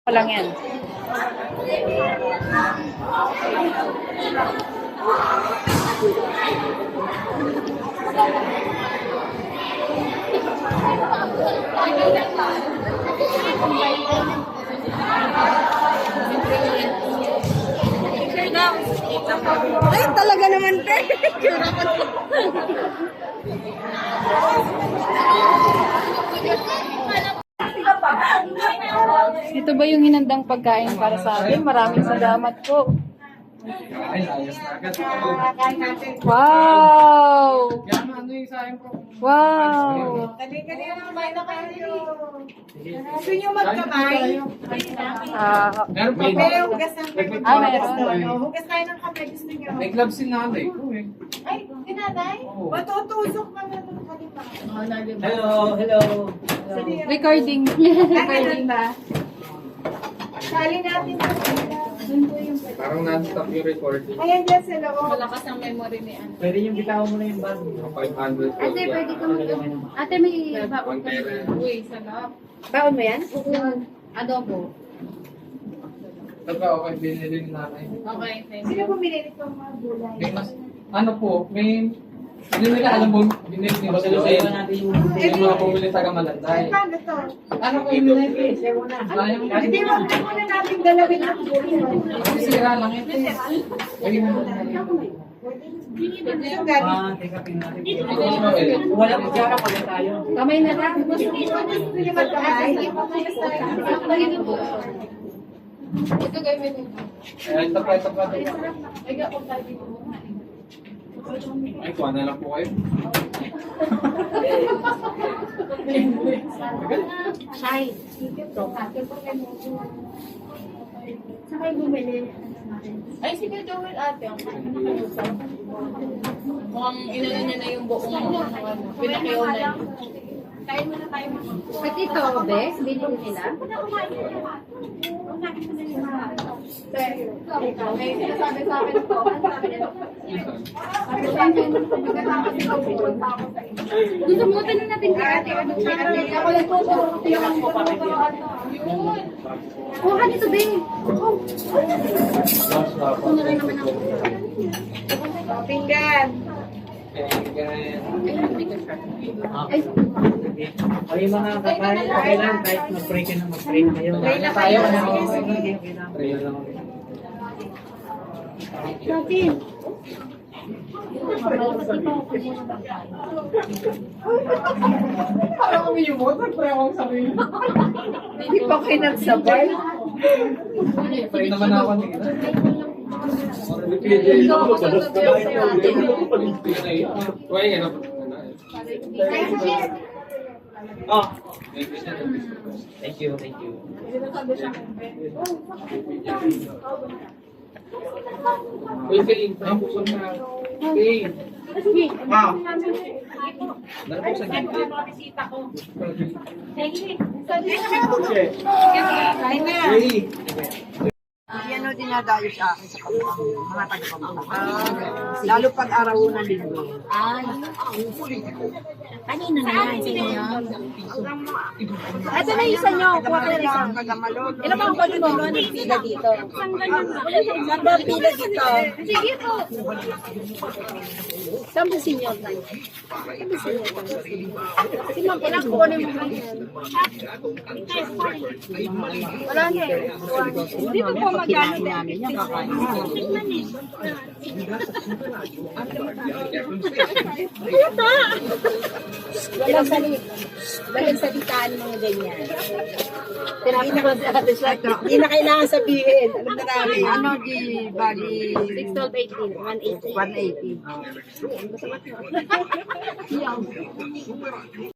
Pa lang yan. Ay, talaga naman, te. Ito ba yung hinandang pagkain para sa atin? Maraming salamat po. Wow! Wow! Kali-kali na kumain na kayo. Gusto nyo magkamay? May hugas ng kape. meron. Hugas tayo ng kape. Gusto nyo? May gloves si nanay ko eh. Ay, kinanay? Matutusok ka na ng kalima. Hello. Recording. Recording ba? Sali natin na sila. Parang non-stop yung recording. Ayan dyan sa loob. Malakas ang memory ni Anne. Pwede yung bitawan mo na yung bag. 500. Ate, pwede ka mag... Ate, may baon ka. Uy, sarap. Baon mo yan? Adobo. Ito ba okay, binili ni nanay. Okay, thank you. Sino bumili nitong mga gulay? May mas, ano po, may, binili ka, alam mo, binili ni Jose Lucien. May mga bumili taga Malanday. Paano to? Ano ko yung binili? Hindi, wag na muna natin galawin ang gulay. Sira lang ito. Lagyan mo na. Yung galing. Wala ko siya pala tayo. Kamay na lang. Gusto nyo magkamay? Ito kayo may Ito pa. Ay, kuha na lang po kayo. Shy. Saan kayo bumili? Ay, sige, Joel, ate. Mukhang inano niya na yung buong pinakiyaw na. Kain mo na tayo. Pati ito, Bes, binili nila. May sinasabi sa akin ito. Ano sabi nito? Sabi sa akin, pagkatapos ito, pupunta ako sa inyo. Gusto mo tanong natin kay ate. Ano siya? Ako lang po, tiyakan ko pa rin. Yun. Kuha nito, Be. Ito na rin naman ako. Pinggan. Ay, Ay, mga kakain, okay lang, kahit mag-pray ka na, mag-pray na kayo. Pray na kayo. Sige, okay lang. Pray lang. natin. Parang kami yung motor, pray akong sabihin. Hindi pa kayo nagsabay. Pray naman ako nila. Oh, thank you. Uy, Kane, napuso na. Kane. Wow. Napuso na. Kain na. Hey. Yan o dinadayo sa akin sa kapatang mga taga-pamatakan. Lalo pag araw ng linggo. Kanina na yan sa inyo. Ito na yung isa nyo. Kuha ka na isa. Ilan ba ang pagkakalo ng pila dito? Saan ba ang pila dito? Sige po. Saan ba sinyo tayo? Kasi mag-ilang kunin mo ganyan. Wala na eh. Hindi ko po magkano namin yan. Kakain Walang salitaan mga ganyan. Hindi na kailangan sabihin. Alam na namin. Ano di bali 6, 12, 18, 180. 180.